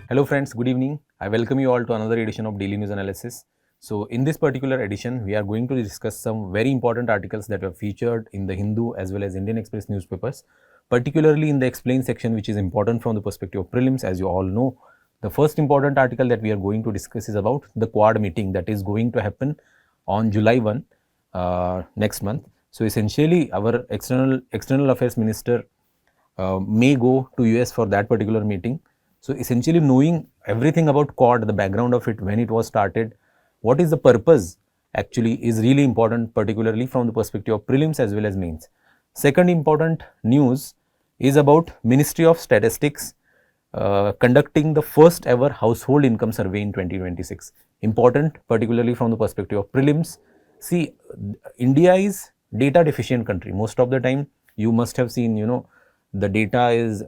Hello friends, good evening. I welcome you all to another edition of Daily News Analysis. So in this particular edition, we are going to discuss some very important articles that were featured in the Hindu as well as Indian Express newspapers, particularly in the explain section, which is important from the perspective of prelims. As you all know, the first important article that we are going to discuss is about the Quad meeting that is going to happen on July 1 next month. So essentially, our external affairs minister may go to US for that particular meeting. So essentially knowing everything about Quad, the background of it, when it was started, what is the purpose actually is really important, particularly from the perspective of prelims as well as mains. Second important news is about Ministry of Statistics conducting the first ever household income survey in 2026. Important, particularly from the perspective of prelims. See, India is data deficient country. Most of the time, you must have seen, the data is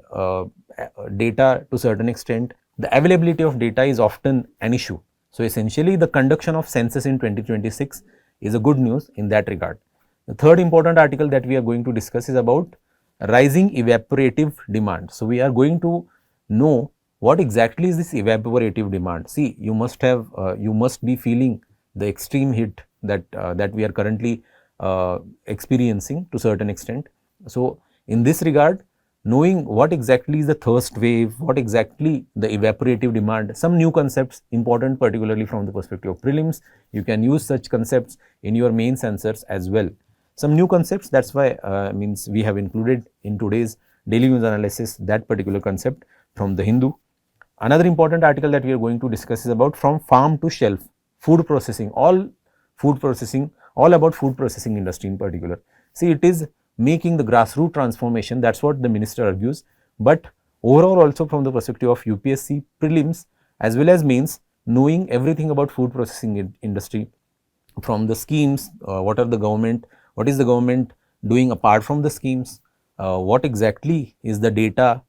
data to certain extent. The availability of data is often an issue. So essentially, the conduction of census in 2026 is a good news in that regard. The third important article that we are going to discuss is about rising evaporative demand. So we are going to know what exactly is this evaporative demand. See, you must be feeling the extreme heat that we are currently experiencing to certain extent. So in this regard, knowing what exactly is the thirst wave, what exactly the evaporative demand, some new concepts important, particularly from the perspective of prelims. You can use such concepts in your main answers as well. Some new concepts, that's why means we have included in today's daily news analysis that particular concept from the Hindu. Another important article that we are going to discuss is about from farm to shelf, food processing, all about food processing industry in particular. See, it is making the grassroots transformation, that's what the minister argues, but overall also from the perspective of UPSC prelims as well as mains, knowing everything about food processing industry, from the schemes, what is the government doing apart from the schemes, what exactly is the data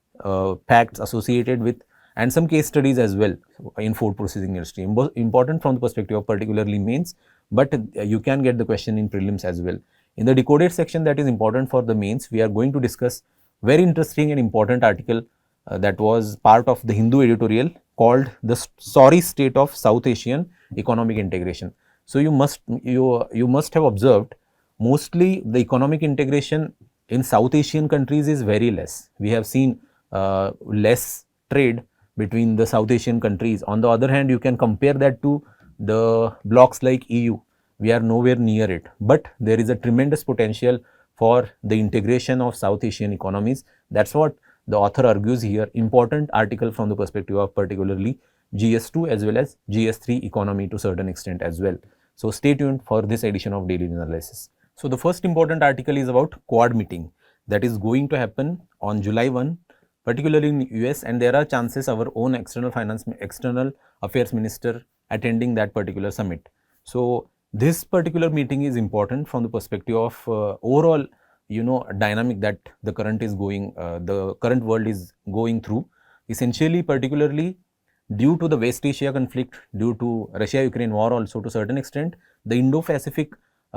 facts associated with, and some case studies as well in food processing industry, important from the perspective of particularly mains, but you can get the question in prelims as well. In the decoded section that is important for the mains, we are going to discuss very interesting and important article that was part of the Hindu editorial called the sorry state of South Asian economic integration. So you must have observed mostly the economic integration in South Asian countries is very less. We have seen less trade between the South Asian countries. On the other hand, you can compare that to the blocks like EU. We are nowhere near it, but there is a tremendous potential for the integration of South Asian economies. That's what the author argues here. Important article from the perspective of particularly GS2 as well as GS3 economy to certain extent as well. So stay tuned for this edition of Daily Analysis. So the first important article is about Quad meeting that is going to happen on July 1, particularly in US, and there are chances our own external affairs minister attending that particular summit. So this particular meeting is important from the perspective of overall, dynamic that the current world is going through. Essentially, particularly due to the West Asia conflict, due to Russia-Ukraine war also to certain extent, the Indo-Pacific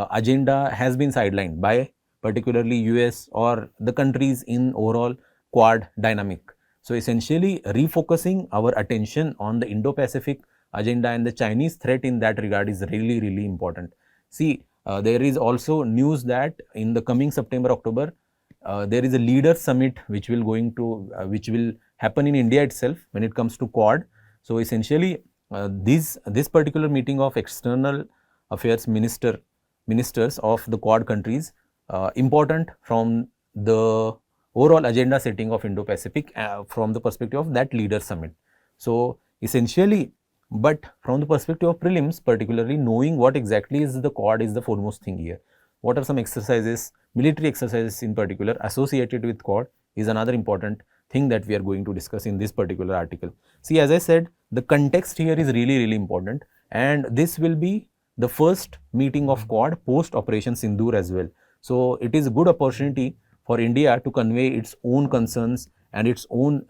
agenda has been sidelined by particularly US or the countries in overall Quad dynamic. So essentially refocusing our attention on the Indo-Pacific agenda and the Chinese threat in that regard is really, really important. See, there is also news that in the coming September, October, there is a leader summit which will happen in India itself when it comes to Quad. So essentially, this particular meeting of external affairs ministers of the Quad countries, important from the overall agenda setting of Indo-Pacific from the perspective of that leader summit. So essentially, but from the perspective of prelims, particularly knowing what exactly is the Quad is the foremost thing here. What are some exercises, military exercises in particular associated with Quad is another important thing that we are going to discuss in this particular article. See, as I said, the context here is really, really important, and this will be the first meeting of Quad post Operation Sindoor as well. So it is a good opportunity for India to convey its own concerns and its own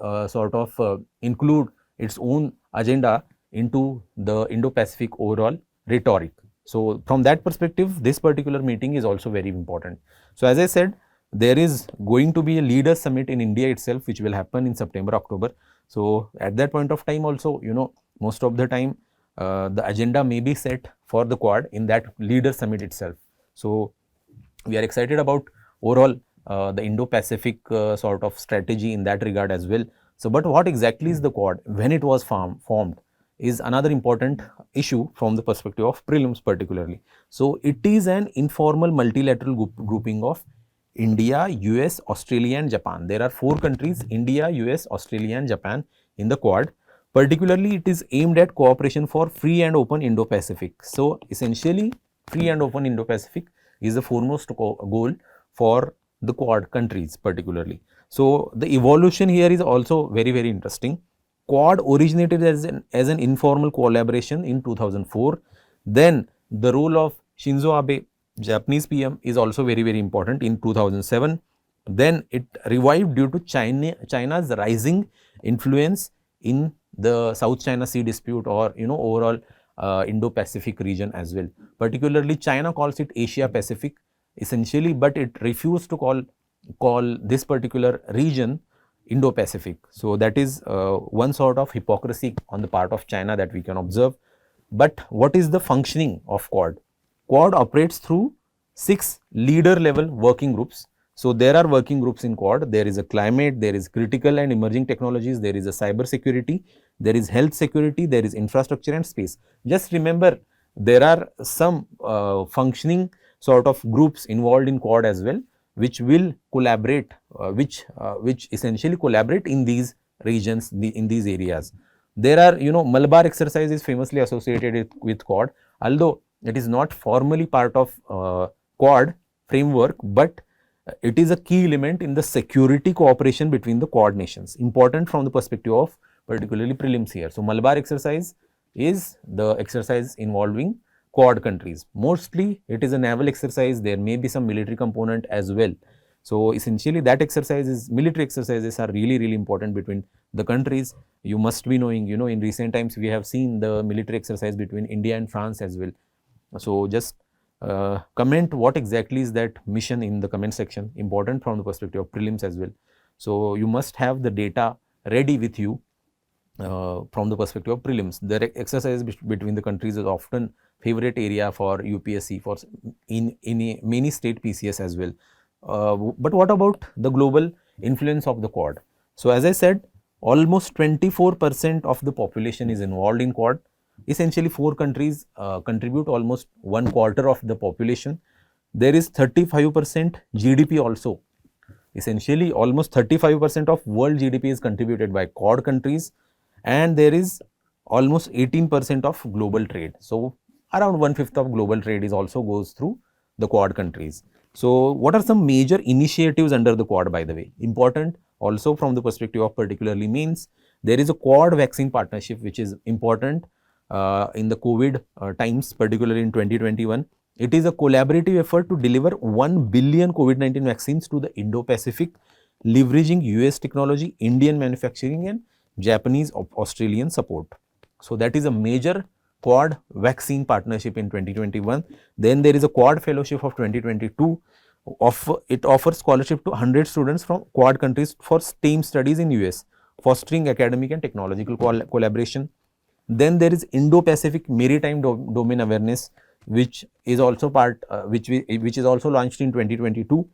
include its own agenda into the Indo-Pacific overall rhetoric. So from that perspective, this particular meeting is also very important. So as I said, there is going to be a leaders summit in India itself, which will happen in September, October. So at that point of time also, most of the time the agenda may be set for the Quad in that leader summit itself. So we are excited about overall the Indo-Pacific sort of strategy in that regard as well. So, but what exactly is the Quad? When it was formed is another important issue from the perspective of prelims particularly. So, it is an informal multilateral grouping of India, US, Australia and Japan. There are 4 countries, India, US, Australia and Japan in the Quad. Particularly, it is aimed at cooperation for free and open Indo-Pacific. So, essentially, free and open Indo-Pacific is the foremost goal for the Quad countries particularly. So, the evolution here is also very, very interesting. Quad originated as an informal collaboration in 2004. Then, the role of Shinzo Abe, Japanese PM, is also very, very important in 2007. Then, it revived due to China's rising influence in the South China Sea dispute, or overall Indo-Pacific region as well. Particularly, China calls it Asia Pacific essentially, but it refused to call this particular region Indo-Pacific. So that is one sort of hypocrisy on the part of China that we can observe. But what is the functioning of Quad? Quad operates through 6 leader level working groups. So there are working groups in Quad. There is a climate, there is critical and emerging technologies, there is a cyber security, there is health security, there is infrastructure and space. Just remember, there are some functioning sort of groups involved in Quad as well, which will collaborate, which essentially collaborate in these regions, in these areas. There are, Malabar exercise is famously associated with Quad, although it is not formally part of Quad framework, but it is a key element in the security cooperation between the Quad nations, important from the perspective of particularly prelims here. So, Malabar exercise is the exercise involving Quad countries. Mostly it is a naval exercise, there may be some military component as well. So, essentially that exercise is, military exercises are really, really important between the countries. You must be knowing, in recent times we have seen the military exercise between India and France as well. So, just comment what exactly is that mission in the comment section, important from the perspective of prelims as well. So, you must have the data ready with you from the perspective of prelims. The exercise between the countries is often favorite area for UPSC, for in many state PCS as well. But what about the global influence of the Quad? So, as I said, almost 24% of the population is involved in Quad. Essentially, 4 countries contribute almost 1/4 of the population. There is 35% GDP also. Essentially, almost 35% of world GDP is contributed by Quad countries, and there is almost 18% of global trade. So, around 1/5 of global trade is also goes through the Quad countries. So, what are some major initiatives under the Quad, by the way? Important also from the perspective of particularly means there is a Quad vaccine partnership which is important in the COVID times, particularly in 2021. It is a collaborative effort to deliver 1 billion COVID-19 vaccines to the Indo-Pacific, leveraging US technology, Indian manufacturing and Japanese Australian support. So, that is a major Quad vaccine partnership in 2021. Then there is a Quad fellowship of 2022. It offers scholarship to 100 students from Quad countries for STEM studies in US, fostering academic and technological collaboration. Then there is Indo-Pacific Maritime Domain Awareness, which is also which is also launched in 2022.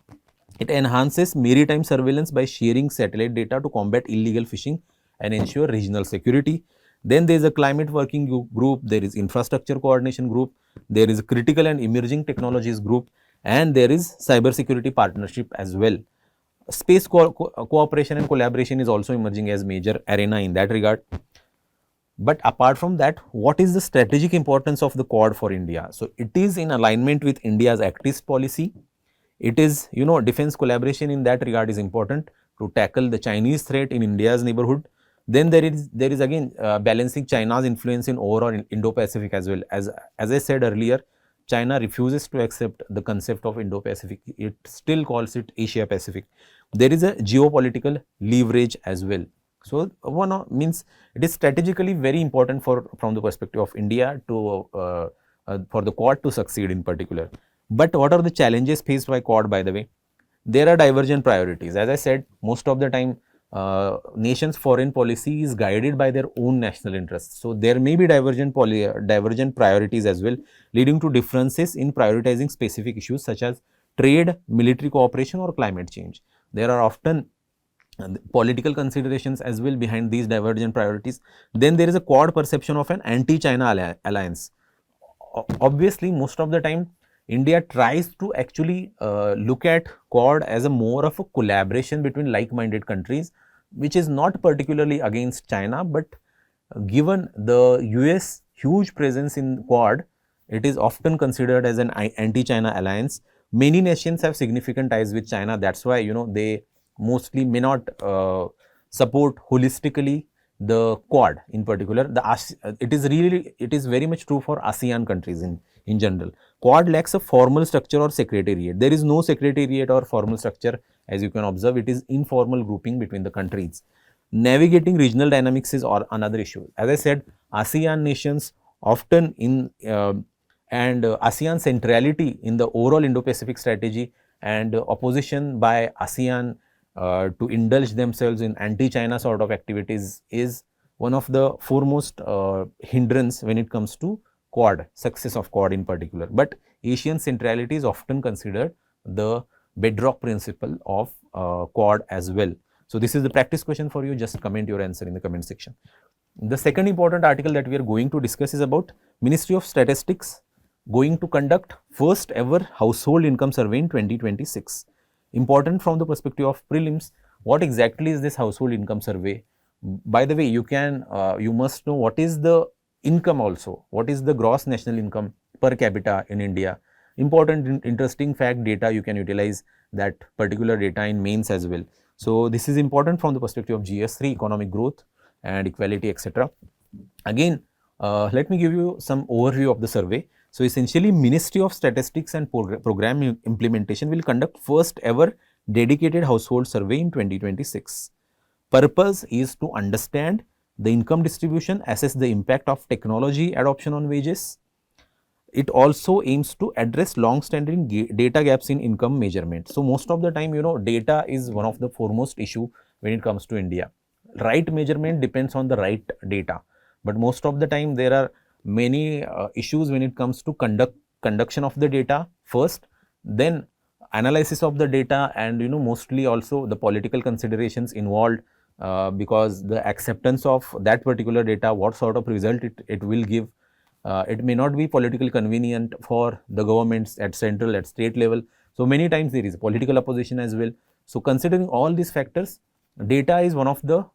It enhances maritime surveillance by sharing satellite data to combat illegal fishing and ensure regional security. Then there is a climate working group, there is infrastructure coordination group, there is a critical and emerging technologies group, and there is cyber security partnership as well. Space cooperation and collaboration is also emerging as major arena in that regard. But apart from that, what is the strategic importance of the Quad for India? So, it is in alignment with India's Act East policy. It is, defense collaboration in that regard is important to tackle the Chinese threat in India's neighborhood. Then there is again balancing China's influence in overall Indo-Pacific as well. As I said earlier, China refuses to accept the concept of Indo-Pacific. It still calls it Asia Pacific. There is a geopolitical leverage as well. So, one means it is strategically very important from the perspective of India to for the Quad to succeed in particular. But what are the challenges faced by Quad, by the way? There are divergent priorities. As I said, most of the time nations' foreign policy is guided by their own national interests. So, there may be divergent priorities as well, leading to differences in prioritizing specific issues such as trade, military cooperation or climate change. There are often political considerations as well behind these divergent priorities. Then there is a Quad perception of an anti-China alliance. Obviously, most of the time India tries to actually look at Quad as a more of a collaboration between like-minded countries, which is not particularly against China, but given the US huge presence in Quad, it is often considered as an anti-China alliance. Many nations have significant ties with China. That's why they mostly may not support holistically the Quad in particular. It is very much true for ASEAN countries in general. Quad lacks a formal structure or secretariat. There is no secretariat or formal structure, as you can observe. It is informal grouping between the countries. Navigating regional dynamics is another issue. As I said, ASEAN nations often and ASEAN centrality in the overall Indo-Pacific strategy and opposition by ASEAN to indulge themselves in anti-China sort of activities is one of the foremost hindrance when it comes to Quad, success of Quad in particular. But Asian centrality is often considered the bedrock principle of Quad as well. So, this is the practice question for you. Just comment your answer in the comment section. The second important article that we are going to discuss is about Ministry of Statistics going to conduct first ever household income survey in 2026. Important from the perspective of prelims, what exactly is this household income survey? By the way, you must know what is the income also, what is the gross national income per capita in India. Important interesting fact data, you can utilize that particular data in mains as well. So, this is important from the perspective of GS3, economic growth and equality, etc. Again, let me give you some overview of the survey. So, essentially Ministry of Statistics and Program Implementation will conduct first ever dedicated household survey in 2026. Purpose is to understand the income distribution, assess the impact of technology adoption on wages. It also aims to address long-standing data gaps in income measurement. So, most of the time, data is one of the foremost issue when it comes to India. Right measurement depends on the right data, but most of the time there are many issues when it comes to conduction of the data first, then analysis of the data, and mostly also the political considerations involved because the acceptance of that particular data, what sort of result it will give. It may not be politically convenient for the governments at central, at state level. So, many times there is political opposition as well. So, considering all these factors, data is one of the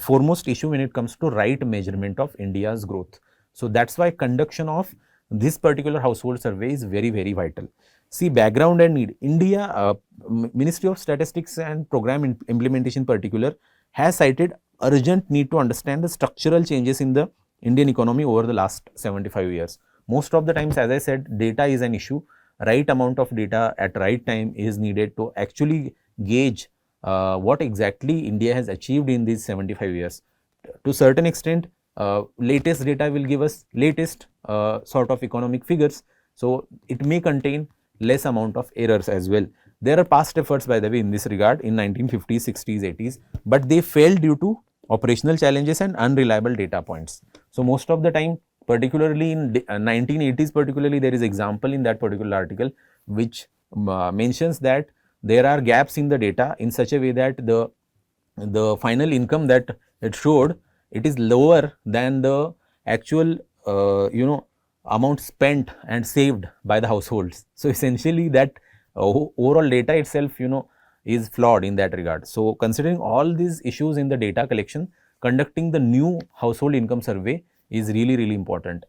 foremost issue when it comes to right measurement of India's growth. So, that is why conduction of this particular household survey is very, very vital. See, background and need. India, Ministry of Statistics and Program Implementation particular has cited urgent need to understand the structural changes in the Indian economy over the last 75 years. Most of the times, as I said, data is an issue. Right amount of data at right time is needed to actually gauge what exactly India has achieved in these 75 years. To certain extent, latest data will give us latest sort of economic figures. So, it may contain less amount of errors as well. There are past efforts, by the way, in this regard in 1950s, 60s, 80s, but they failed due to operational challenges and unreliable data points. So, most of the time, particularly in 1980s particularly, there is example in that particular article which mentions that there are gaps in the data in such a way that the final income that it showed, it is lower than the actual amount spent and saved by the households. So, essentially that overall data itself is flawed in that regard. So, considering all these issues in the data collection, conducting the new household income survey is really, really important.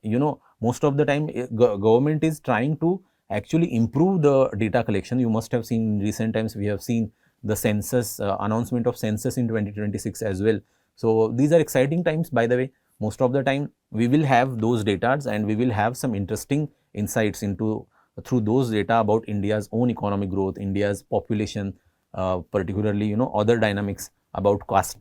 Most of the time government is trying to actually improve the data collection. You must have seen in recent times, we have seen the census, announcement of census in 2026 as well. So, these are exciting times, by the way. Most of the time we will have those data and we will have some interesting insights into through those data about India's own economic growth, India's population, particularly other dynamics about caste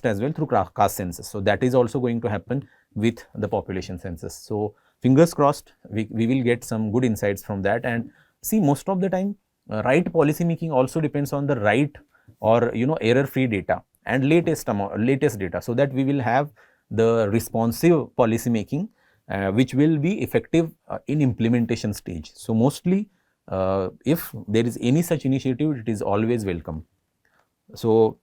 as well through caste census. So, that is also going to happen with the population census. So, fingers crossed, we will get some good insights from that. And see, most of the time right policy making also depends on the right or error-free data and latest data, so that we will have the responsive policy making which will be effective in implementation stage. So mostly if there is any such initiative, it is always welcome. So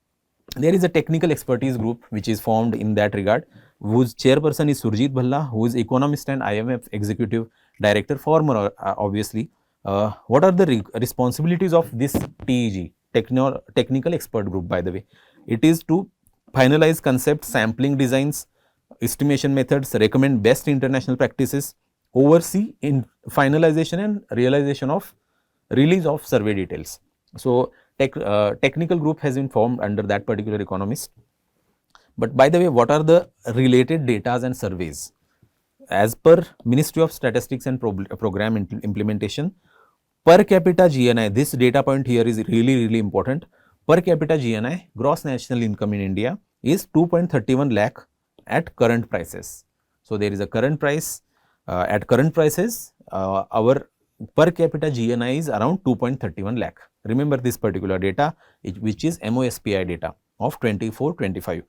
there is a technical expertise group which is formed in that regard, whose chairperson is Surjit Bhalla, who is economist and IMF executive director, former obviously. What are the responsibilities of this TEG, technical expert group, by the way? It is to finalize concept, sampling designs, estimation methods, recommend best international practices, oversee in finalization and realization of release of survey details. So technical group has been formed under that particular economist. But by the way, what are the related data and surveys? As per Ministry of Statistics and Program Implementation, per capita GNI, this data point here is really important. Per capita GNI, gross national income in India, is 2.31 lakh at current prices. So there is a current price. At current prices, our per capita GNI is around 2.31 lakh. Remember this particular data, which is MOSPI data of 24-25,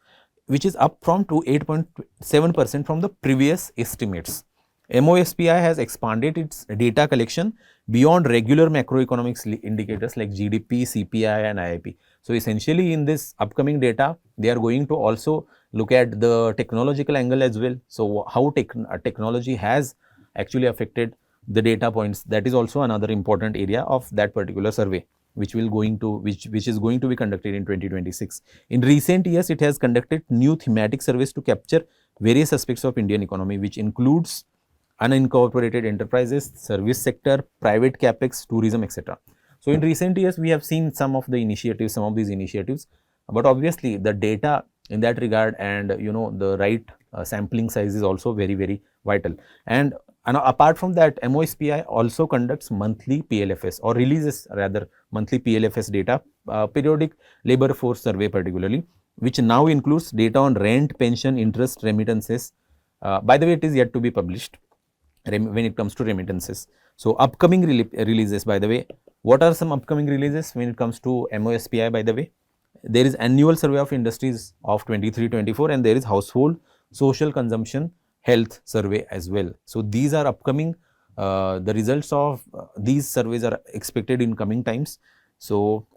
which is up from to 8.7% from the previous estimates. MOSPI has expanded its data collection beyond regular macroeconomics indicators like GDP, CPI and IIP. So essentially in this upcoming data, they are going to also look at the technological angle as well. So how technology has actually affected the data points, that is also another important area of that particular survey, which is going to be conducted in 2026. In recent years, it has conducted new thematic surveys to capture various aspects of Indian economy, which includes unincorporated enterprises, service sector, private capex, tourism, etc. So in recent years, we have seen some of these initiatives, but obviously the data in that regard and the right sampling size is also very vital. And apart from that, MOSPI also conducts monthly PLFS, or releases rather monthly PLFS data, periodic labor force survey particularly, which now includes data on rent, pension, interest, remittances. By the way, it is yet to be published when it comes to remittances. So upcoming releases, by the way, what are some upcoming releases when it comes to MOSPI? By the way, there is annual survey of industries of 23-24, and there is household social consumption health survey as well. So these are upcoming. The results of these surveys are expected in coming times. So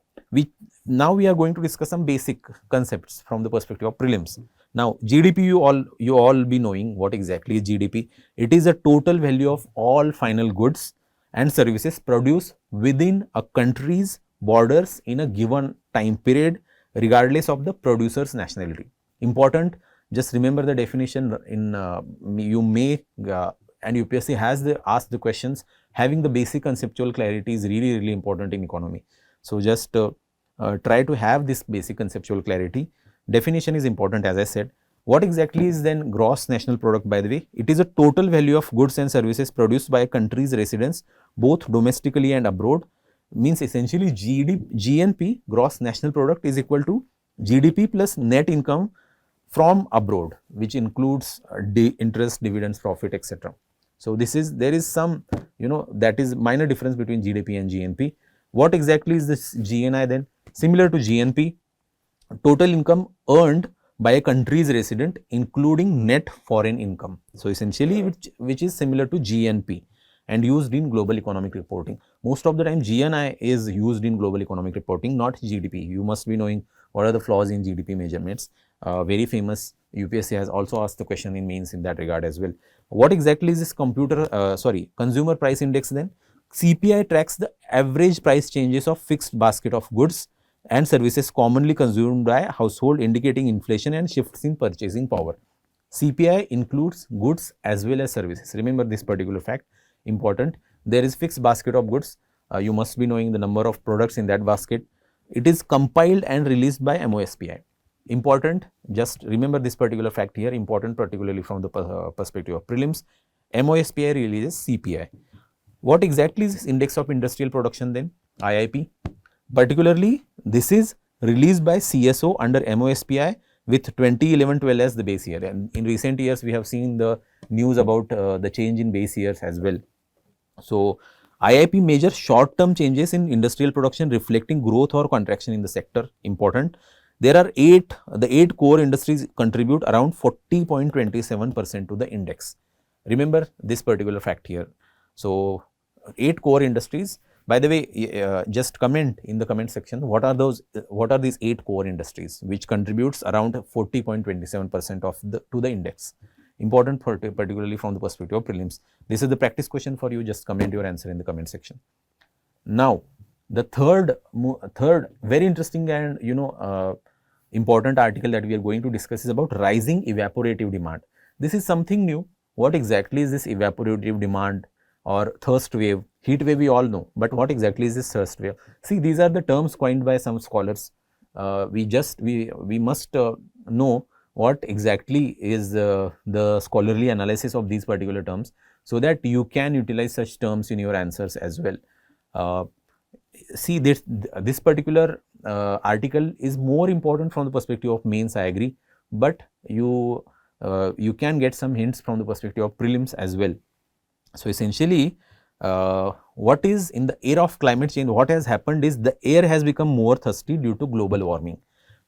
now we are going to discuss some basic concepts from the perspective of prelims. Now GDP, you all be knowing what exactly is GDP. It is a total value of all final goods and services produced within a country's borders in a given time period, regardless of the producer's nationality. Important, just remember the definition in you may and UPSC has asked the questions. Having the basic conceptual clarity is really important in economy. So just try to have this basic conceptual clarity. Definition is important, as I said. What exactly is then gross national product? By the way, it is a total value of goods and services produced by a country's residents, both domestically and abroad. Means essentially GNP, gross national product, is equal to GDP plus net income from abroad, which includes interest, dividends, profit, etc. So there is some, that is minor difference between GDP and GNP. What exactly is this GNI then? Similar to GNP, total income earned by a country's resident, including net foreign income. So essentially, which is similar to GNP and used in global economic reporting. Most of the time, GNI is used in global economic reporting, not GDP. You must be knowing what are the flaws in GDP measurements. Very famous, UPSC has also asked the question in mains in that regard as well. What exactly is this consumer price index then? CPI tracks the average price changes of fixed basket of goods and services commonly consumed by a household, indicating inflation and shifts in purchasing power. CPI includes goods as well as services. Remember this particular fact, important. There is fixed basket of goods. You must be knowing the number of products in that basket. It is compiled and released by MOSPI. Important, just remember this particular fact here, important particularly from the perspective of prelims. MOSPI releases CPI. What exactly is this index of industrial production then? IIP. Particularly, this is released by CSO under MOSPI with 2011-12 as the base year. And in recent years, we have seen the news about the change in base years as well. So IIP measures short-term changes in industrial production reflecting growth or contraction in the sector. Important. There are the 8 core industries contribute around 40.27% to the index. Remember this particular fact here. So, 8 core industries. By the way, just comment in the comment section what are these 8 core industries which contributes around 40.27% of to the index. Important particularly from the perspective of prelims. This is the practice question for you. Just comment your answer in the comment section. Now, the third very interesting and important article that we are going to discuss is about rising evaporative demand. This is something new. What exactly is this evaporative demand or thirst wave? Heat wave we all know, but what exactly is this thirst wave? See, these are the terms coined by some scholars. We must know what exactly is the scholarly analysis of these particular terms, so that you can utilize such terms in your answers as well. See, this particular article is more important from the perspective of mains, I agree, but you can get some hints from the perspective of prelims as well. So, essentially what is in the era of climate change, what has happened is the air has become more thirsty due to global warming.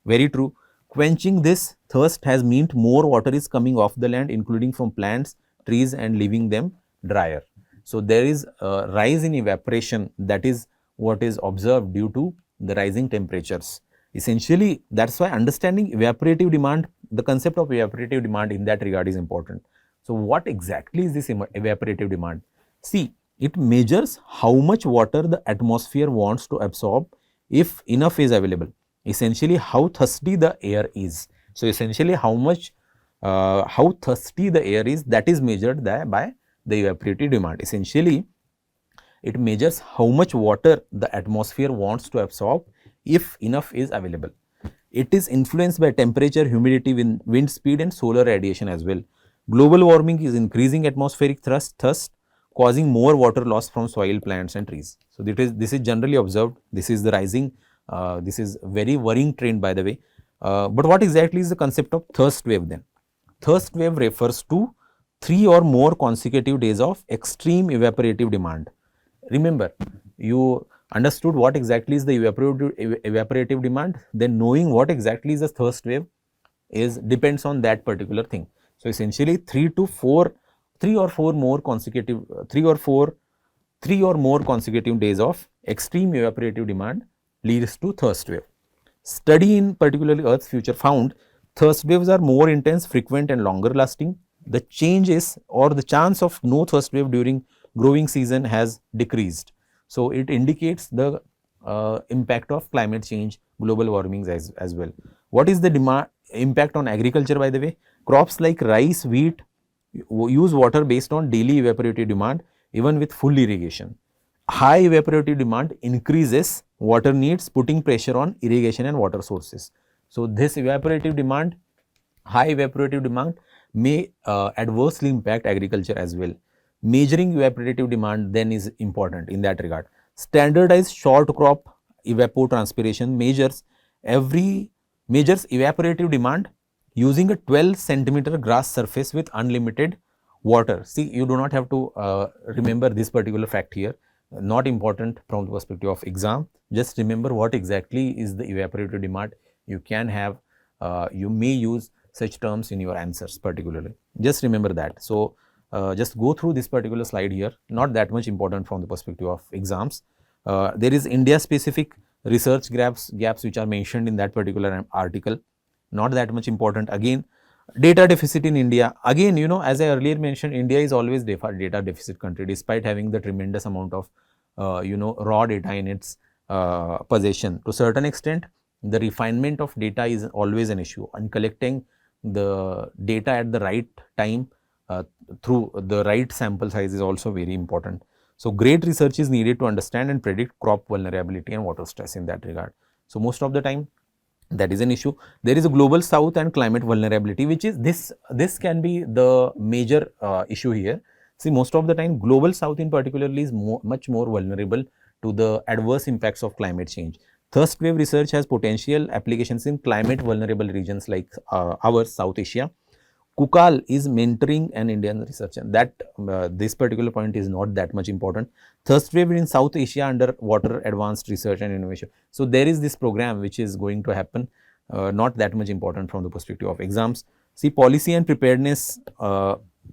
Very true. Quenching this thirst has meant more water is coming off the land, including from plants, trees, and leaving them drier. So, there is a rise in evaporation, that is what is observed due to the rising temperatures. Essentially, that is why understanding evaporative demand, the concept of evaporative demand in that regard is important. So, what exactly is this evaporative demand? See, it measures how much water the atmosphere wants to absorb if enough is available. Essentially, how thirsty the air is. So, essentially, how thirsty the air is, that is measured by the evaporative demand. Essentially, it measures how much water the atmosphere wants to absorb if enough is available. It is influenced by temperature, humidity, wind speed, and solar radiation as well. Global warming is increasing atmospheric thirst, causing more water loss from soil, plants, and trees. So, this is generally observed. This is the rising, this is very worrying trend, by the way. But what exactly is the concept of thirst wave then? Thirst wave refers to 3 or more consecutive days of extreme evaporative demand. Remember, you understood what exactly is the evaporative demand, then knowing what exactly is the thirst wave depends on that particular thing. So, essentially 3 or more consecutive days of extreme evaporative demand leads to thirst wave. Study in particularly Earth's future found thirst waves are more intense, frequent, and longer lasting. The changes or the chance of no thirst wave during growing season has decreased. So, it indicates the impact of climate change, global warming as well. What is the impact on agriculture, by the way? Crops like rice, wheat use water based on daily evaporative demand even with full irrigation. High evaporative demand increases water needs, putting pressure on irrigation and water sources. So, this high evaporative demand may adversely impact agriculture as well. Measuring evaporative demand then is important in that regard. Standardized short crop evapotranspiration measures evaporative demand using a 12 centimeter grass surface with unlimited water. See, you do not have to remember this particular fact here, not important from the perspective of exam. Just remember what exactly is the evaporative demand. You can have, you may use such terms in your answers particularly. Just remember that. So, just go through this particular slide here, not that much important from the perspective of exams. There is India specific research gaps which are mentioned in that particular article, not that much important. Again, data deficit in India, again, as I earlier mentioned, India is always data deficit country despite having the tremendous amount of raw data in its possession. To a certain extent, the refinement of data is always an issue, and collecting the data at the right time through the right sample size is also very important. So, great research is needed to understand and predict crop vulnerability and water stress in that regard. So, most of the time that is an issue. There is a global south and climate vulnerability, which is this can be the major issue here. See, most of the time global south in particularly is much more vulnerable to the adverse impacts of climate change. Thirst wave research has potential applications in climate vulnerable regions like ours, South Asia. Kukal is mentoring an Indian researcher. That this particular point is not that much important. Thirst wave in South Asia under water advanced research and innovation. So there is this program which is going to happen, not that much important from the perspective of exams. See, policy and preparedness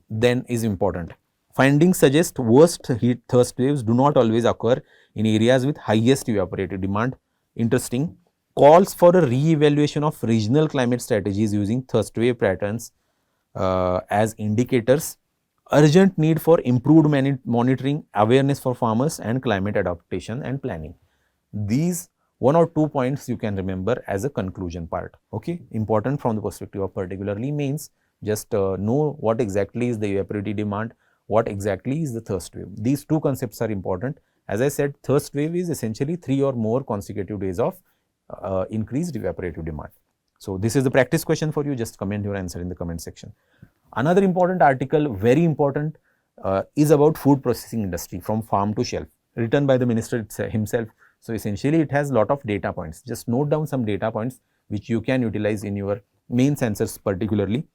then is important. Findings suggest worst heat thirst waves do not always occur in areas with highest evaporative demand. Interesting. Calls for a re-evaluation of regional climate strategies using thirst wave patterns as indicators. Urgent need for improved monitoring, awareness for farmers, and climate adaptation and planning. These 1 or 2 points you can remember as a conclusion part. Okay, important from the perspective of particularly means just know what exactly is the evaporative demand, what exactly is the thirst wave. These two concepts are important. As I said, thirst wave is essentially 3 or more consecutive days of increased evaporative demand. So this is the practice question for you. Just comment your answer in the comment section. Another important article, very important, is about food processing industry from farm to shelf, written by the minister himself. So essentially, it has lot of data points. Just note down some data points which you can utilize in your mains answers particularly.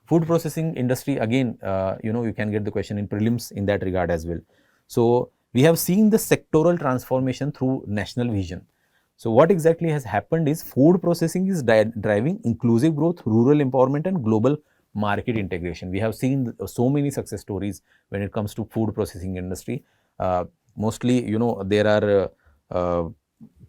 Food processing industry, again, you can get the question in prelims in that regard as well. So we have seen the sectoral transformation through national vision. So what exactly has happened is food processing is driving inclusive growth, rural empowerment, and global market integration. We have seen so many success stories when it comes to food processing industry. Mostly, there are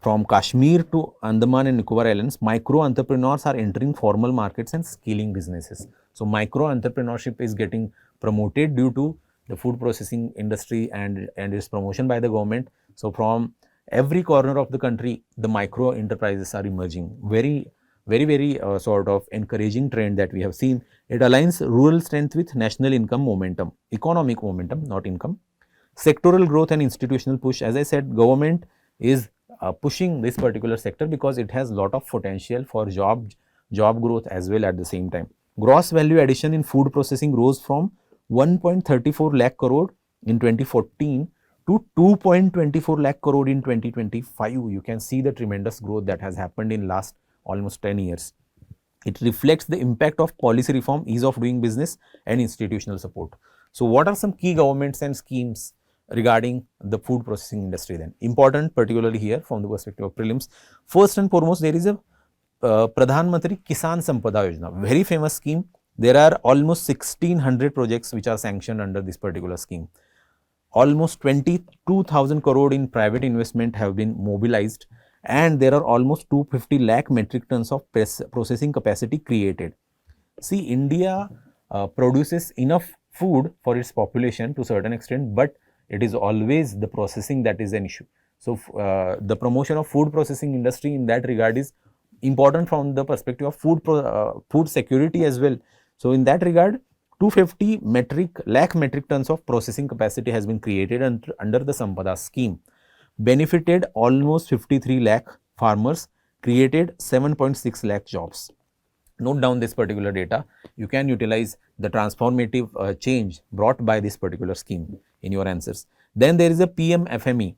from Kashmir to Andaman and Nicobar Islands, micro entrepreneurs are entering formal markets and scaling businesses. So micro entrepreneurship is getting promoted due to the food processing industry and its promotion by the government. So from every corner of the country, the micro enterprises are emerging. Very sort of encouraging trend that we have seen. It aligns rural strength with national income momentum, economic momentum, not income. Sectoral growth and institutional push. As I said, government is pushing this particular sector because it has lot of potential for job growth as well at the same time. Gross value addition in food processing rose from 1.34 lakh crore in 2014 to 2.24 lakh crore in 2025. You can see the tremendous growth that has happened in last almost 10 years. It reflects the impact of policy reform, ease of doing business, and institutional support. So what are some key governments and schemes regarding the food processing industry then? Important particularly here from the perspective of prelims. First and foremost, there is a Pradhan Mantri Kisan Sampada Yojana, very famous scheme. There are almost 1600 projects which are sanctioned under this particular scheme. Almost 22,000 crore in private investment have been mobilized, and there are almost 250 lakh metric tons of processing capacity created. See, India produces enough food for its population to a certain extent, but it is always the processing that is an issue. So the promotion of food processing industry in that regard is important from the perspective of food security as well. So in that regard, 250 lakh metric tons of processing capacity has been created under the Sampada scheme, benefited almost 53 lakh farmers, created 7.6 lakh jobs. Note down this particular data. You can utilize the transformative change brought by this particular scheme in your answers. Then there is a PMFME,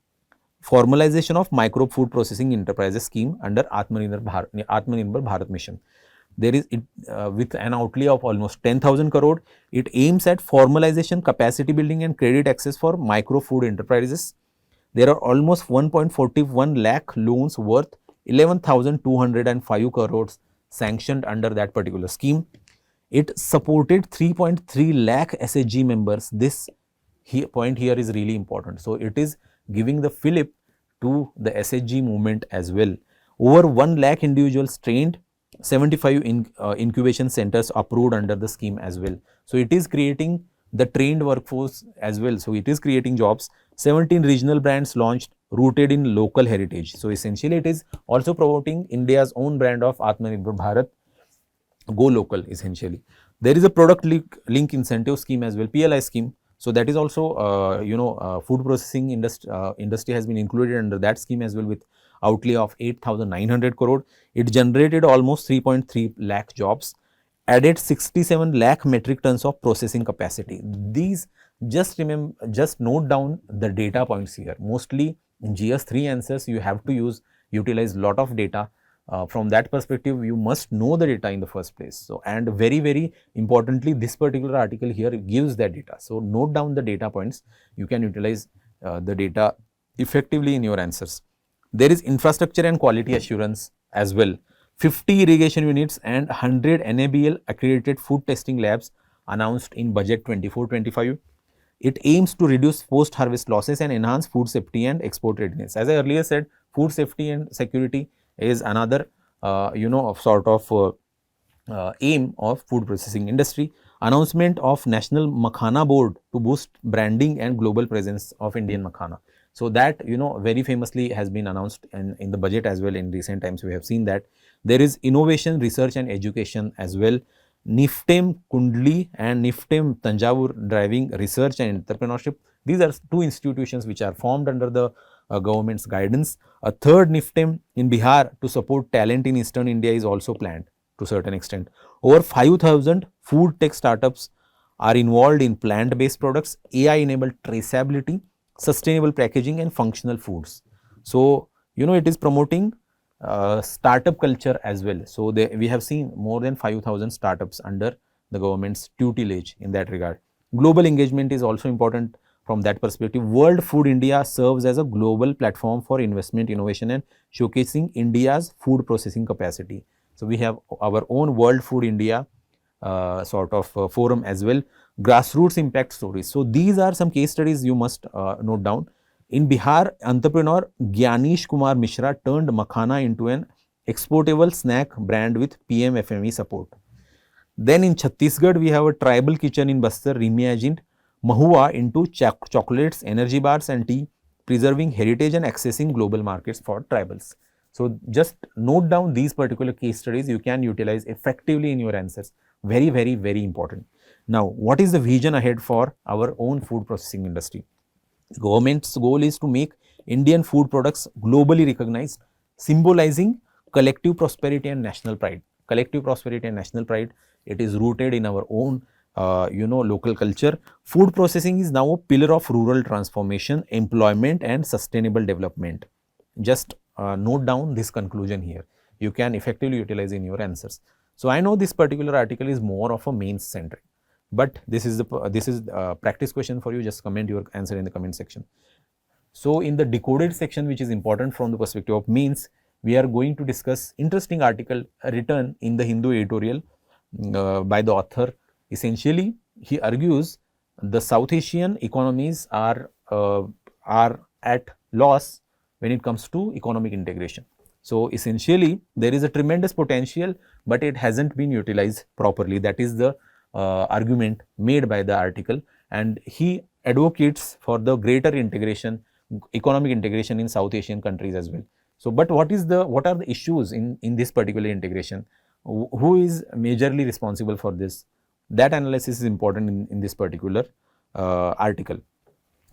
formalization of micro food processing enterprises scheme under Atmanirbhar Bharat mission. There is with an outlay of almost 10,000 crore. It aims at formalization, capacity building, and credit access for micro food enterprises. There are almost 1.41 lakh loans worth 11,205 crores sanctioned under that particular scheme. It supported 3.3 lakh SHG members. This point here is really important. So it is giving the fillip to the SHG movement as well. Over 1 lakh individuals trained, 75 incubation centers approved under the scheme as well. So it is creating the trained workforce as well. So it is creating jobs. 17 regional brands launched, rooted in local heritage. So essentially it is also promoting India's own brand of Atmanirbhar Bharat, go local essentially. There is a product link incentive scheme as well, PLI scheme. So that is also, food processing industry has been included under that scheme as well, with outlay of 8,900 crore. It generated almost 3.3 lakh jobs, added 67 lakh metric tons of processing capacity. These, just note down the data points here. Mostly in GS3 answers, you have to utilize lot of data. from that perspective, you must know the data in the first place. So, and very, very importantly, this particular article here gives that data. So, note down the data points. You can utilize the data effectively in your answers. There is infrastructure and quality assurance as well. 50 irrigation units and 100 NABL accredited food testing labs announced in budget 24-25. It aims to reduce post-harvest losses and enhance food safety and export readiness. As I earlier said, food safety and security is another, aim of food processing industry. Announcement of National Makhana Board to boost branding and global presence of Indian Makhana. So, that very famously has been announced in the budget as well. In recent times, we have seen that. There is innovation, research and education as well. NIFTEM Kundli and NIFTEM Tanjavur driving research and entrepreneurship. These are two institutions which are formed under the government's guidance. A third NIFTEM in Bihar to support talent in Eastern India is also planned to a certain extent. Over 5,000 food tech startups are involved in plant-based products, AI-enabled traceability, sustainable packaging and functional foods. So, it is promoting startup culture as well. So, we have seen more than 5,000 startups under the government's tutelage in that regard. Global engagement is also important from that perspective. World Food India serves as a global platform for investment, innovation and showcasing India's food processing capacity. So, we have our own World Food India forum as well. Grassroots impact stories. So, these are some case studies you must note down. In Bihar, entrepreneur Gyanish Kumar Mishra turned makhana into an exportable snack brand with PM FME support. Then in Chhattisgarh, we have a tribal kitchen in Bastar reimagined Mahua into chocolates, energy bars and tea, preserving heritage and accessing global markets for tribals. So, just note down these particular case studies you can utilize effectively in your answers. Very, very, very important. Now, what is the vision ahead for our own food processing industry? Government's goal is to make Indian food products globally recognized, symbolizing collective prosperity and national pride. Collective prosperity and national pride, it is rooted in our own local culture. Food processing is now a pillar of rural transformation, employment and sustainable development. Just note down this conclusion here. You can effectively utilize in your answers. So, I know this particular article is more of a mains centric, but this is the practice question for you. Just comment your answer in the comment section. So, in the decoded section, which is important from the perspective of mains, we are going to discuss interesting article written in the Hindu editorial by the author. Essentially, he argues the South Asian economies are at loss when it comes to economic integration. So, essentially, there is a tremendous potential, but it hasn't been utilized properly. That is the argument made by the article, and he advocates for the greater integration, economic integration in South Asian countries as well. So, but what are the issues in this particular integration? Who is majorly responsible for this? That analysis is important in this particular article.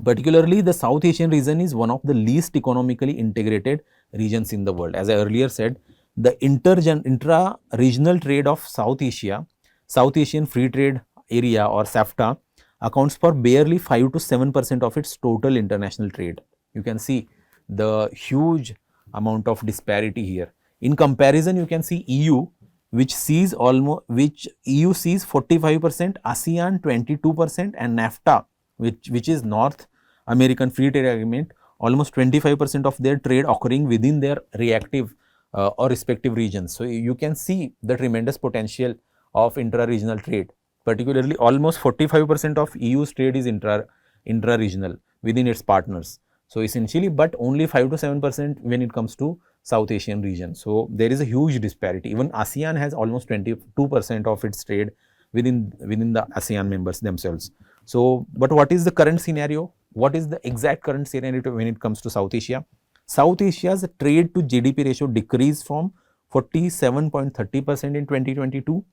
Particularly, the South Asian region is one of the least economically integrated regions in the world. As I earlier said, the intra-regional trade of South Asia, South Asian Free Trade Area or SAFTA, accounts for barely 5 to 7% of its total international trade. You can see the huge amount of disparity here. In comparison, you can see EU, which sees 45%, ASEAN 22% and NAFTA, which is North American Free Trade Agreement, almost 25% of their trade occurring within their reactive or respective regions. So, you can see the tremendous potential of intra-regional trade, particularly almost 45% of EU's trade is intra-regional within its partners. So, essentially, but only 5 to 7% when it comes to South Asian region. So, there is a huge disparity. Even ASEAN has almost 22% of its trade within the ASEAN members themselves. So, but what is the current scenario? What is the exact current scenario when it comes to South Asia? South Asia's trade to GDP ratio decreased from 47.30% in 2022 to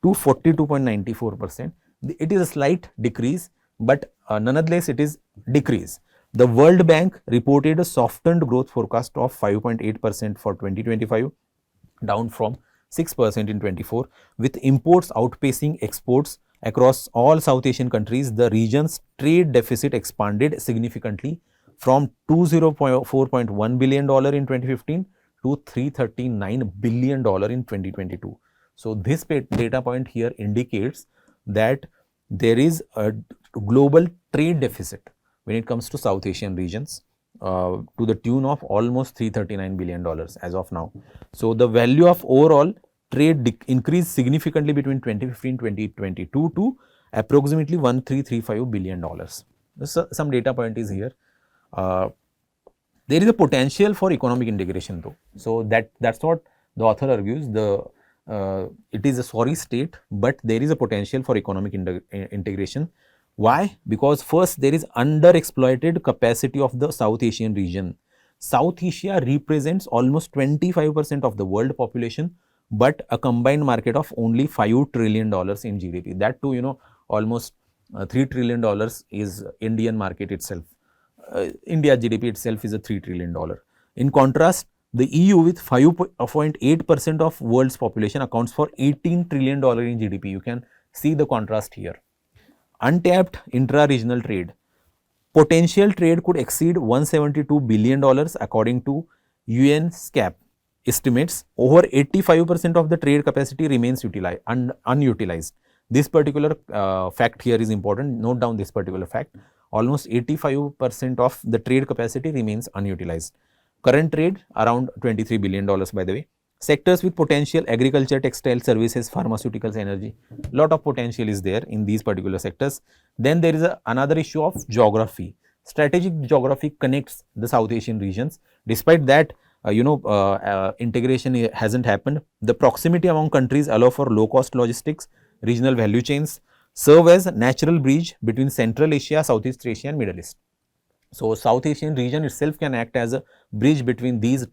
42.94%. It is a slight decrease, but nonetheless it is decrease. The World Bank reported a softened growth forecast of 5.8% for 2025, down from 6% in 24, with imports outpacing exports across all South Asian countries. The region's trade deficit expanded significantly from $204.1 billion in 2015 to $339 billion in 2022. So this data point here indicates that there is a global trade deficit when it comes to South Asian regions to the tune of almost $339 billion as of now. So the value of overall trade increased significantly between 2015-2022 to approximately $1335 billion. So some data point is here. There is a potential for economic integration though. So that's what the author argues. It is a sorry state, but there is a potential for economic integration. Why? Because first, there is underexploited capacity of the South Asian region. South Asia represents almost 25% of the world population, but a combined market of only $5 trillion in GDP. That too, almost $3 trillion is Indian market itself. India GDP itself is a $3 trillion. In contrast, the EU with 5.8% of world's population accounts for $18 trillion in GDP. You can see the contrast here. Untapped intra-regional trade. Potential trade could exceed $172 billion according to UNSCAP estimates. Over 85% of the trade capacity remains unutilized. This particular fact here is important. Note down this particular fact. Almost 85% of the trade capacity remains unutilized. Current trade around $23 billion by the way. Sectors with potential: agriculture, textile, services, pharmaceuticals, energy. Lot of potential is there in these particular sectors. Then there is another issue of geography. Strategic geography connects the South Asian regions. Despite that, integration hasn't happened. The proximity among countries allow for low-cost logistics, regional value chains, serve as a natural bridge between Central Asia, Southeast Asia, and Middle East. So South Asian region itself can act as a bridge between these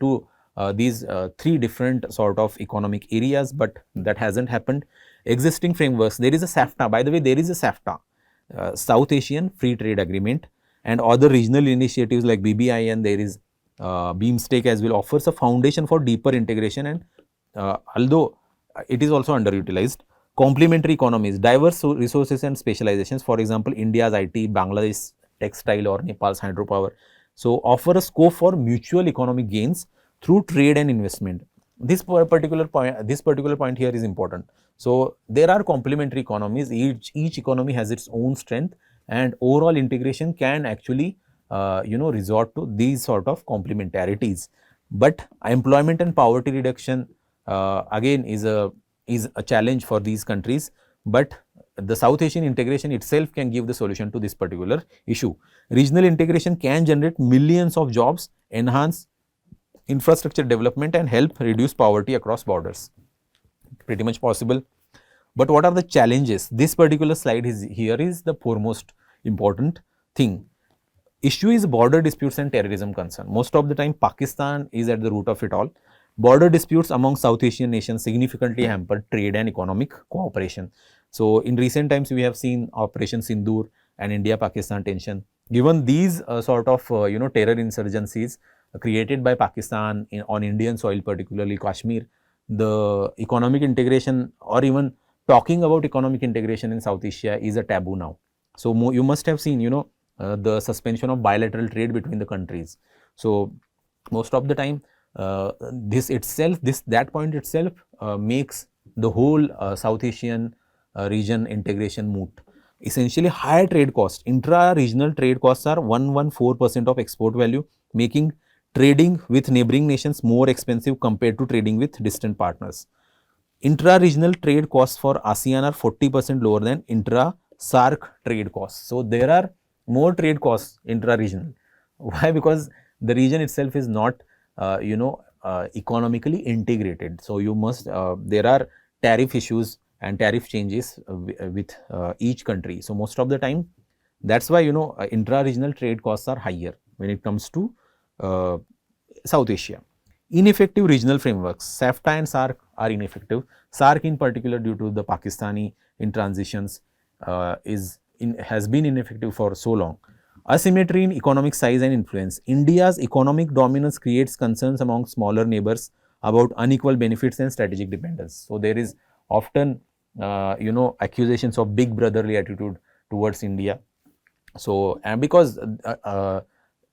three different sort of economic areas, but that hasn't happened. Existing frameworks. There is a SAFTA. By the way, there is a SAFTA, South Asian Free Trade Agreement, and other regional initiatives like BBI, and there is BeamSteak as well, offers a foundation for deeper integration, and although it is also underutilized. Complementary economies, diverse resources and specializations. For example, India's IT, Bangladesh textile, or Nepal's hydropower. So offer a scope for mutual economic gains through trade and investment. This particular point here is important. So there are complementary economies. Each economy has its own strength, and overall integration can actually resort to these sort of complementarities. But employment and poverty reduction again is a challenge for these countries, but the South Asian integration itself can give the solution to this particular issue. Regional integration can generate millions of jobs, enhance infrastructure development, and help reduce poverty across borders. Pretty much possible. But what are the challenges? This particular slide is the foremost important thing. Issue is border disputes and terrorism concern. Most of the time, Pakistan is at the root of it all. Border disputes among South Asian nations significantly hamper trade and economic cooperation. So in recent times, we have seen Operation Sindoor and India-Pakistan tension. Given these sort of terror insurgencies created by Pakistan on Indian soil, particularly Kashmir, the economic integration, or even talking about economic integration in South Asia, is a taboo now. So you must have seen, the suspension of bilateral trade between the countries. So most of the time, that point itself makes the whole South Asian region integration moot. Essentially, higher trade costs. Intra-regional trade costs are 114% of export value, making trading with neighboring nations more expensive compared to trading with distant partners. Intra-regional trade costs for ASEAN are 40% lower than intra-SAARC trade costs. So there are more trade costs intra-regional. Why? Because the region itself is not economically integrated. So there are tariff issues and tariff changes with each country. So most of the time, that's why intra-regional trade costs are higher when it comes to South Asia. Ineffective regional frameworks. SAFTA and SAARC are ineffective. SAARC in particular, due to the Pakistani in transitions, has been ineffective for so long. Asymmetry in economic size and influence. India's economic dominance creates concerns among smaller neighbors about unequal benefits and strategic dependence. So there is often accusations of big brotherly attitude towards India. So and because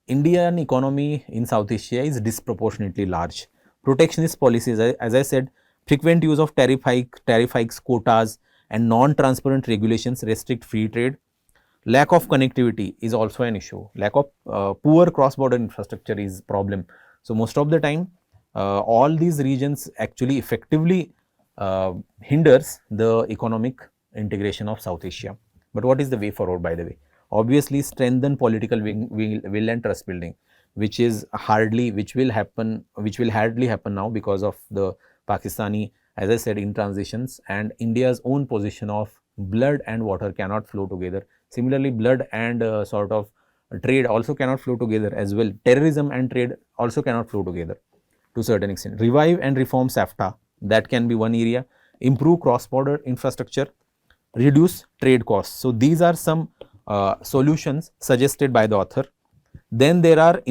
Indian economy in South Asia is disproportionately large, protectionist policies, as I said, frequent use of tariff hikes, quotas, and non-transparent regulations restrict free trade. Lack of connectivity is also an issue. Lack of poor cross-border infrastructure is problem. So most of the time, all these regions actually effectively hinders the economic integration of South Asia. But what is the way forward, by the way? Obviously, strengthen political will and trust building, which will hardly happen now because of the Pakistani, as I said, in transitions, and India's own position of blood and water cannot flow together. Similarly, blood and sort of trade also cannot flow together as well. Terrorism and trade also cannot flow together to a certain extent. Revive and reform SAFTA, that can be one area. Improve cross-border infrastructure, reduce trade costs. So these are some solutions suggested by the author. Then there are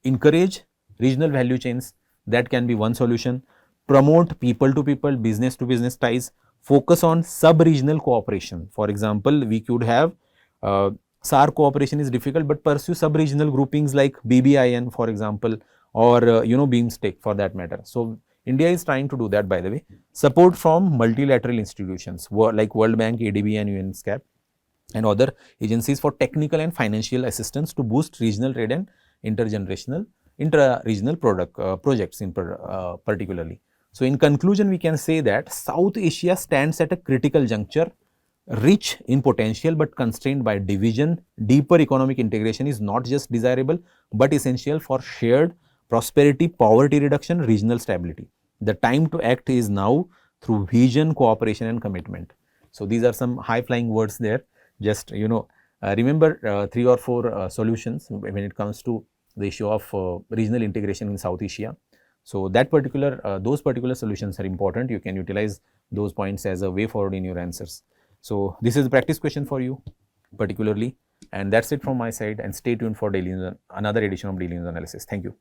encourage regional value chains, that can be one solution. Promote people to people, business to business ties. Focus on sub-regional cooperation. For example, we could have SAARC cooperation is difficult, but pursue sub-regional groupings like BBIN, for example, or BIMSTEC for that matter. So India is trying to do that, by the way. Support from multilateral institutions like World Bank, ADB, and UNSCAP, and other agencies for technical and financial assistance to boost regional trade and intra-regional projects in particularly. So in conclusion, we can say that South Asia stands at a critical juncture, rich in potential but constrained by division. Deeper economic integration is not just desirable but essential for shared prosperity, poverty reduction, regional stability. The time to act is now through vision, cooperation, and commitment. So these are some high-flying words there. Just remember 3 or 4 solutions when it comes to the issue of regional integration in South Asia. So that those particular solutions are important. You can utilize those points as a way forward in your answers. So this is a practice question for you particularly, and that's it from my side. And stay tuned for another edition of Daily News Analysis. Thank you.